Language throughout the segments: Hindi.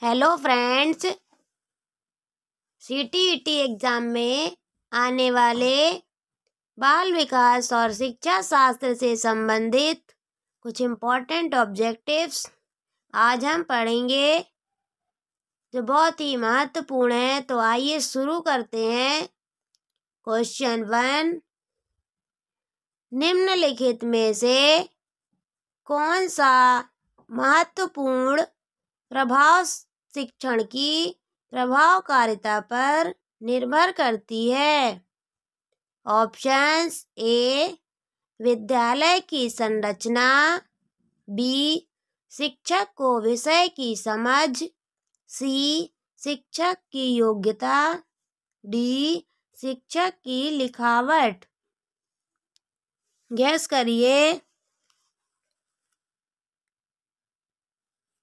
हेलो फ्रेंड्स, सीटीईटी एग्जाम में आने वाले बाल विकास और शिक्षा शास्त्र से संबंधित कुछ इम्पोर्टेंट ऑब्जेक्टिव्स आज हम पढ़ेंगे, जो बहुत ही महत्वपूर्ण है। तो आइए शुरू करते हैं। क्वेश्चन 1, निम्नलिखित में से कौन सा महत्वपूर्ण प्रभाव शिक्षण की प्रभावकारिता पर निर्भर करती है? ऑप्शंस: ए, विद्यालय की संरचना, बी, शिक्षक को विषय की समझ, सी, शिक्षक की योग्यता, डी, शिक्षक की लिखावट। गैस करिए।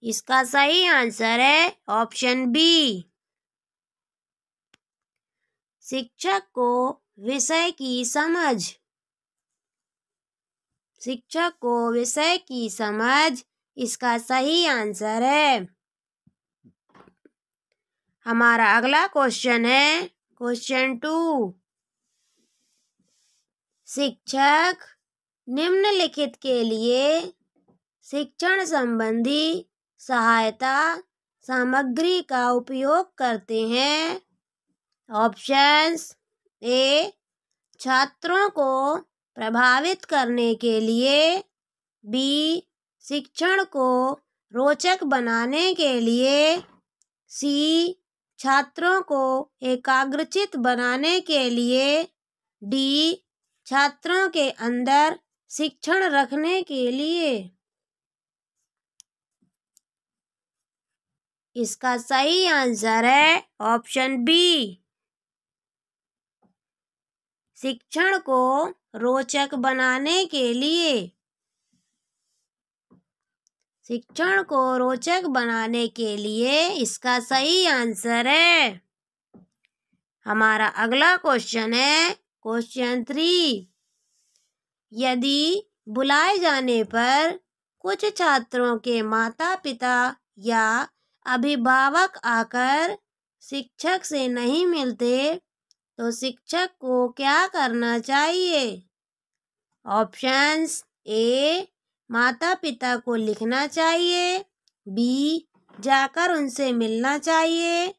इसका सही आंसर है ऑप्शन बी, शिक्षक को विषय की समझ। शिक्षक को विषय की समझ इसका सही आंसर है। हमारा अगला क्वेश्चन है क्वेश्चन 2, शिक्षक निम्नलिखित के लिए शिक्षण संबंधी सहायता सामग्री का उपयोग करते हैं। ऑप्शंस: ए, छात्रों को प्रभावित करने के लिए, बी, शिक्षण को रोचक बनाने के लिए, सी, छात्रों को एकाग्रचित बनाने के लिए, डी, छात्रों के अंदर शिक्षण रखने के लिए। इसका सही आंसर है ऑप्शन बी, शिक्षण को रोचक बनाने के लिए। शिक्षण को रोचक बनाने के लिए इसका सही आंसर है। हमारा अगला क्वेश्चन है क्वेश्चन 3, यदि बुलाए जाने पर कुछ छात्रों के माता पिता या अभिभावक आकर शिक्षक से नहीं मिलते तो शिक्षक को क्या करना चाहिए? ऑप्शंस: ए, माता पिता को लिखना चाहिए, बी, जाकर उनसे मिलना चाहिए,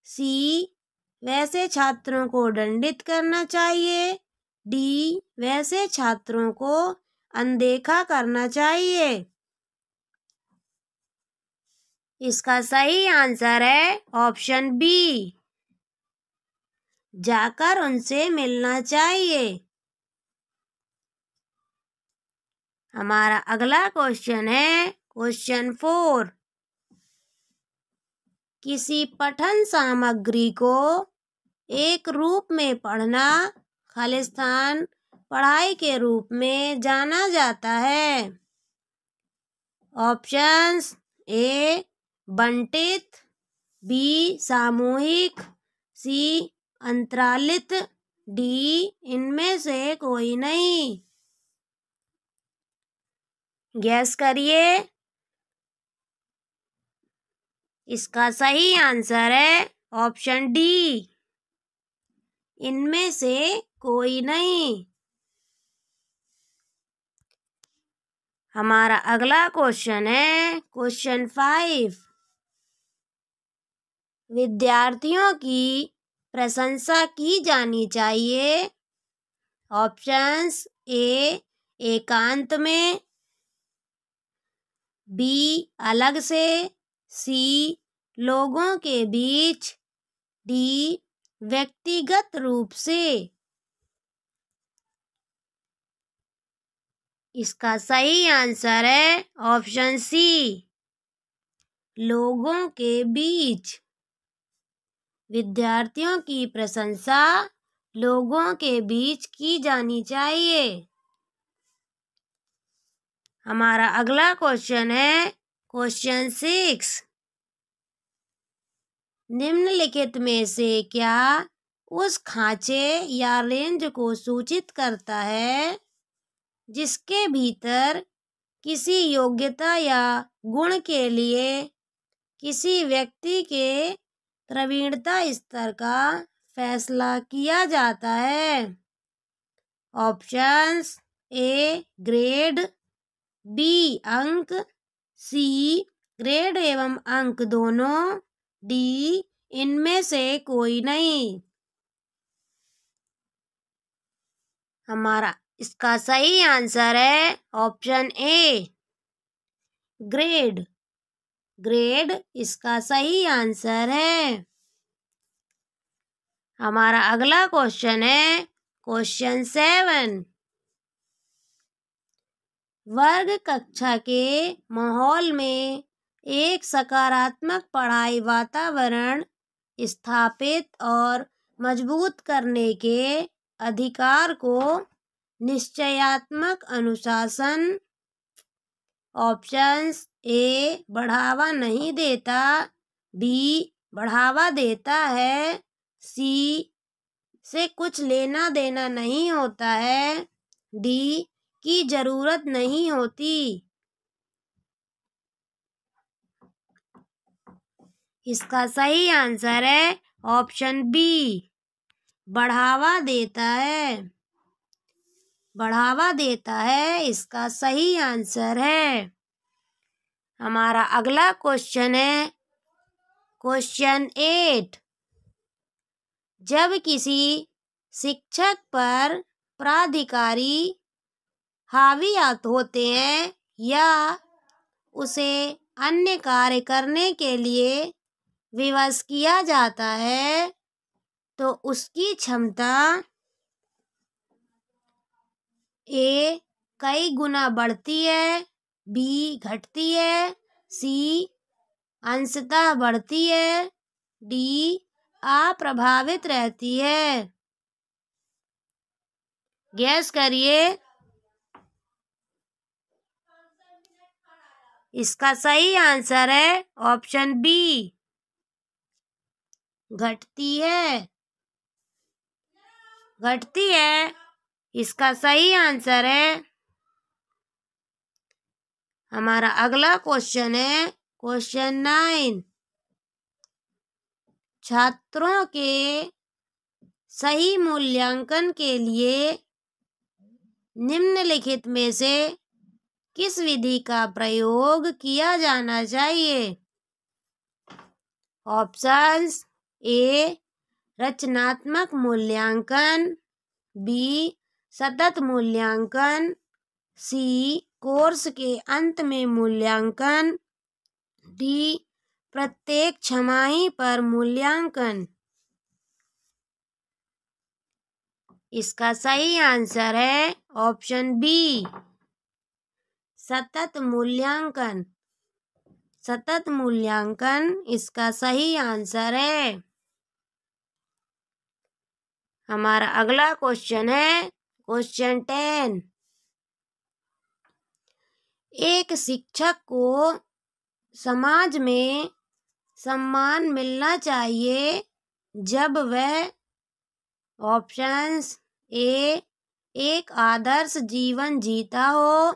सी, वैसे छात्रों को दंडित करना चाहिए, डी, वैसे छात्रों को अनदेखा करना चाहिए। इसका सही आंसर है ऑप्शन बी, जाकर उनसे मिलना चाहिए। हमारा अगला क्वेश्चन है क्वेश्चन 4, किसी पठन सामग्री को एक रूप में पढ़ना खालिस्तान पढ़ाई के रूप में जाना जाता है। ऑप्शंस: ए, बंटित, बी, सामूहिक, सी, अंतरालित, डी, इनमें से कोई नहीं। गैस करिए। इसका सही आंसर है ऑप्शन डी, इनमें से कोई नहीं। हमारा अगला क्वेश्चन है क्वेश्चन 5, विद्यार्थियों की प्रशंसा की जानी चाहिए। ऑप्शंस: ए, एकांत में, बी, अलग से, सी, लोगों के बीच, डी, व्यक्तिगत रूप से। इसका सही आंसर है ऑप्शन सी, लोगों के बीच। विद्यार्थियों की प्रशंसा लोगों के बीच की जानी चाहिए। हमारा अगला क्वेश्चन है क्वेश्चन 6, निम्नलिखित में से क्या उस खांचे या रेंज को सूचित करता है जिसके भीतर किसी योग्यता या गुण के लिए किसी व्यक्ति के प्रवीणता स्तर का फैसला किया जाता है? ऑप्शंस: ए ग्रेड, बी अंक, सी ग्रेड एवं अंक दोनों, डी इनमें से कोई नहीं। हमारा इसका सही आंसर है ऑप्शन ए ग्रेड। ग्रेड इसका सही आंसर है। हमारा अगला क्वेश्चन है क्वेश्चन 7। वर्ग कक्षा के माहौल में एक सकारात्मक पढ़ाई वातावरण स्थापित और मजबूत करने के अधिकार को निश्चयात्मक अनुशासन ऑप्शंस: ए बढ़ावा नहीं देता, बी बढ़ावा देता है, सी से कुछ लेना देना नहीं होता है, डी की जरूरत नहीं होती। इसका सही आंसर है ऑप्शन बी बढ़ावा देता है। बढ़ावा देता है इसका सही आंसर है। हमारा अगला क्वेश्चन है क्वेश्चन 8। जब किसी शिक्षक पर प्राधिकारी हावी होते हैं या उसे अन्य कार्य करने के लिए विवश किया जाता है तो उसकी क्षमता ए कई गुना बढ़ती है, बी घटती है, सी अंशतः बढ़ती है, डी अप्रभावित रहती है। गैस करिए। इसका सही आंसर है ऑप्शन बी घटती है। घटती है इसका सही आंसर है। हमारा अगला क्वेश्चन है क्वेश्चन 9। छात्रों के सही मूल्यांकन के लिए निम्नलिखित में से किस विधि का प्रयोग किया जाना चाहिए? ऑप्शंस: ए रचनात्मक मूल्यांकन, बी सतत मूल्यांकन, सी कोर्स के अंत में मूल्यांकन, डी प्रत्येक छमाही पर मूल्यांकन। इसका सही आंसर है ऑप्शन बी सतत मूल्यांकन। सतत मूल्यांकन इसका सही आंसर है। हमारा अगला क्वेश्चन है क्वेश्चन 10। एक शिक्षक को समाज में सम्मान मिलना चाहिए जब वह ऑप्शंस: ए एक आदर्श जीवन जीता हो,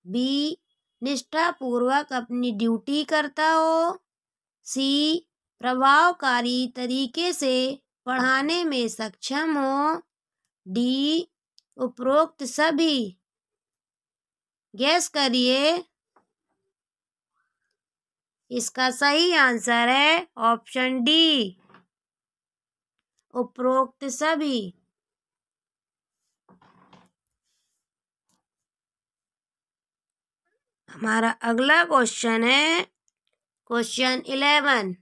बी निष्ठापूर्वक अपनी ड्यूटी करता हो, सी प्रभावकारी तरीके से पढ़ाने में सक्षम हो, डी उपरोक्त सभी। गैस करिए। इसका सही आंसर है ऑप्शन डी उपरोक्त सभी। हमारा अगला क्वेश्चन है क्वेश्चन 11।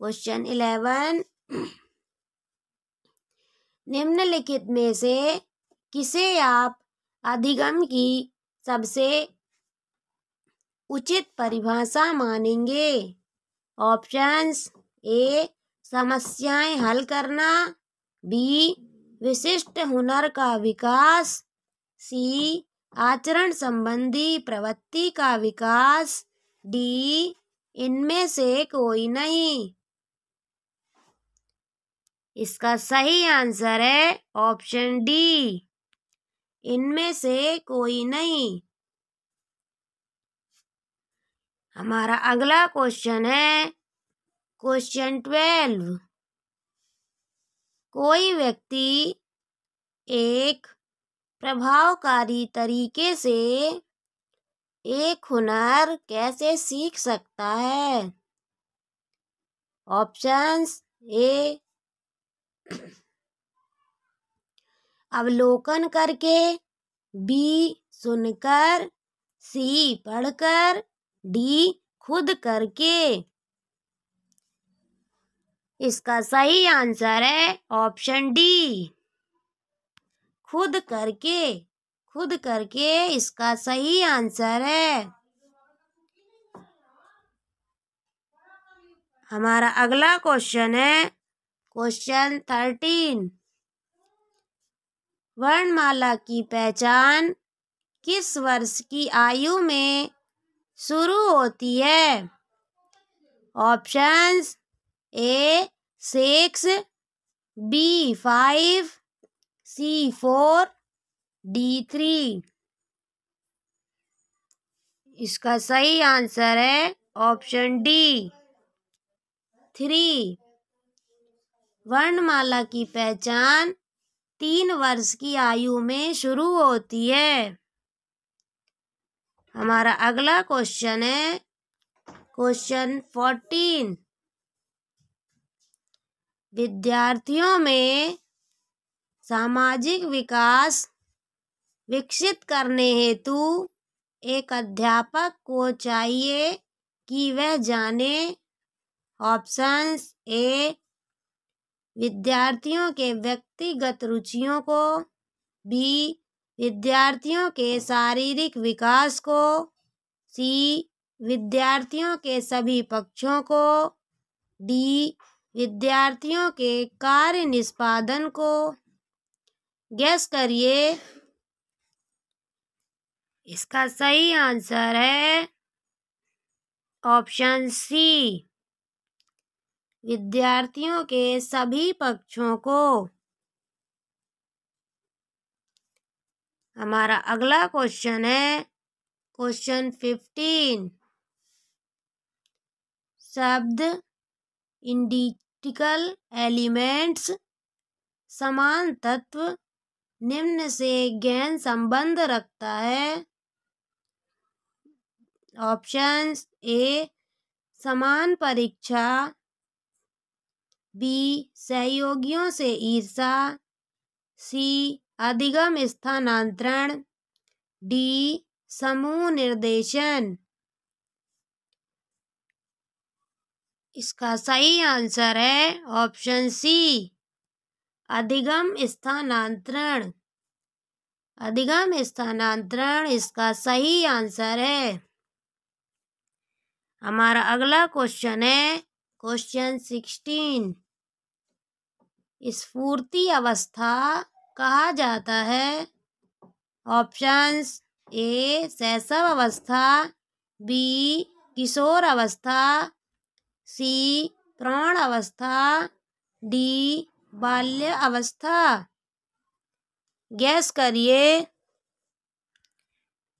क्वेश्चन 11। निम्नलिखित में से किसे आप अधिगम की सबसे उचित परिभाषा मानेंगे? ऑप्शंस: ए समस्याएं हल करना, बी विशिष्ट हुनर का विकास, सी आचरण संबंधी प्रवृत्ति का विकास, डी इनमें से कोई नहीं। इसका सही आंसर है ऑप्शन डी इनमें से कोई नहीं। हमारा अगला क्वेश्चन है क्वेश्चन 12। कोई व्यक्ति एक प्रभावकारी तरीके से एक हुनर कैसे सीख सकता है? ऑप्शंस ए अवलोकन करके, बी सुनकर, सी पढ़कर, डी खुद करके। इसका सही आंसर है ऑप्शन डी, खुद करके। खुद करके इसका सही आंसर है। हमारा अगला क्वेश्चन है क्वेश्चन 13। वर्णमाला की पहचान किस वर्ष की आयु में शुरू होती है? Options A 6, B 5, C 4, D 3। इसका सही आंसर है ऑप्शन डी 3। वर्णमाला की पहचान 3 वर्ष की आयु में शुरू होती है। हमारा अगला क्वेश्चन है क्वेश्चन 14। विद्यार्थियों में सामाजिक विकास विकसित करने हेतु एक अध्यापक को चाहिए कि वह जाने। ऑप्शंस ए विद्यार्थियों के व्यक्तिगत रुचियों को, बी विद्यार्थियों के शारीरिक विकास को, सी विद्यार्थियों के सभी पक्षों को, डी विद्यार्थियों के कार्य निष्पादन को। गेस करिए। इसका सही आंसर है ऑप्शन सी, विद्यार्थियों के सभी पक्षों को। हमारा अगला क्वेश्चन है क्वेश्चन 15। शब्द इडेंटिकल एलिमेंट्स समान तत्व निम्न से गहन संबंध रखता है। ऑप्शंस ए समान परीक्षा, बी सहयोगियों से ईर्ष्या, सी अधिगम स्थानांतरण, डी समूह निर्देशन। इसका सही आंसर है ऑप्शन सी, अधिगम स्थानांतरण। अधिगम स्थानांतरण इसका सही आंसर है। हमारा अगला क्वेश्चन है क्वेश्चन 16। स्फूर्ति अवस्था कहा जाता है। ऑप्शंस ए शैशव अवस्था, बी किशोर अवस्था, सी प्रौढ़ अवस्था, डी बाल्य अवस्था। गैस करिए।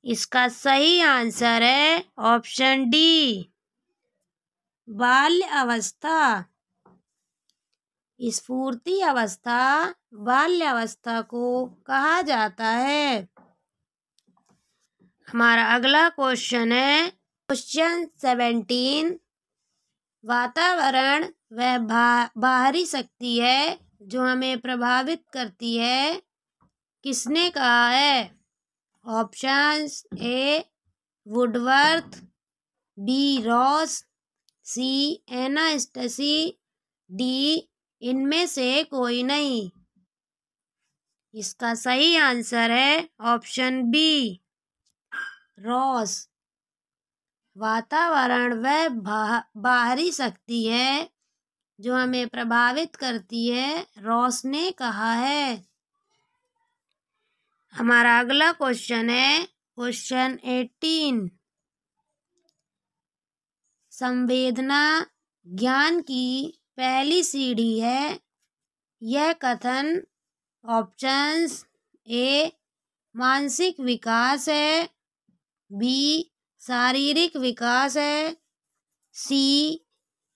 इसका सही आंसर है ऑप्शन डी, बाल्य अवस्था। स्फूर्ति अवस्था बाल्य अवस्था को कहा जाता है। हमारा अगला क्वेश्चन है क्वेश्चन 17। वातावरण वह बाहरी शक्ति है जो हमें प्रभावित करती है, किसने कहा है? Options A Woodworth, B Ross, C Anastasi, D इनमें से कोई नहीं। इसका सही आंसर है ऑप्शन बी रॉस। वातावरण वह बाहरी शक्ति है जो हमें प्रभावित करती है, रॉस ने कहा है। हमारा अगला क्वेश्चन है क्वेश्चन 18। संवेदना ज्ञान की पहली सीढ़ी है, यह कथन। ऑप्शंस ए मानसिक विकास है, बी शारीरिक विकास है। सी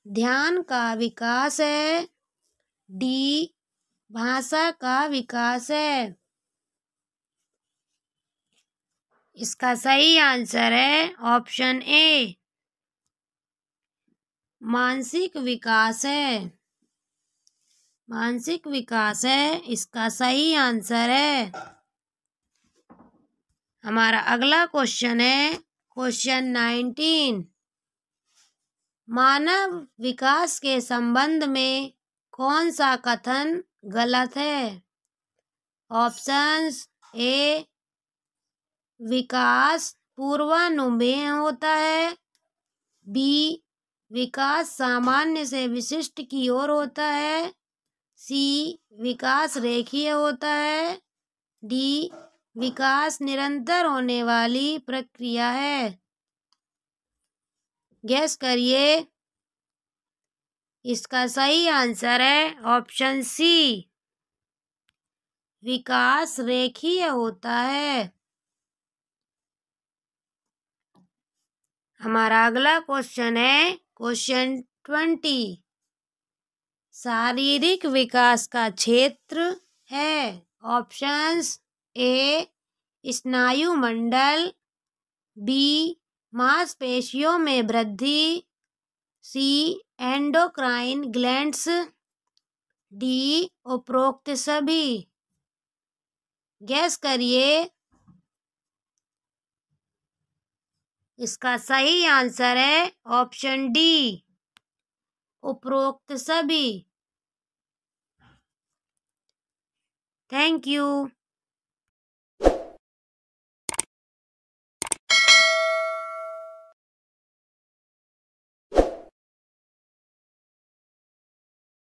ध्यान का विकास है। डी भाषा का विकास है। इसका सही आंसर है ऑप्शन ए मानसिक विकास है। मानसिक विकास है इसका सही आंसर है। हमारा अगला क्वेश्चन है क्वेश्चन 19। मानव विकास के संबंध में कौन सा कथन गलत है? ऑप्शंस ए विकास पूर्वानुमेय होता है। बी विकास सामान्य से विशिष्ट की ओर होता है। सी विकास रेखीय होता है। डी विकास निरंतर होने वाली प्रक्रिया है। गैस करिए। इसका सही आंसर है ऑप्शन सी विकास रेखीय होता है। हमारा अगला क्वेश्चन है क्वेश्चन 20। शारीरिक विकास का क्षेत्र है। ऑप्शंस ए स्नायु मंडल। बी मांसपेशियों में वृद्धि। सी एंडोक्राइन ग्लैंड्स। डी उपरोक्त सभी। गैस करिए। इसका सही आंसर है ऑप्शन डी उपरोक्त सभी। Thank you.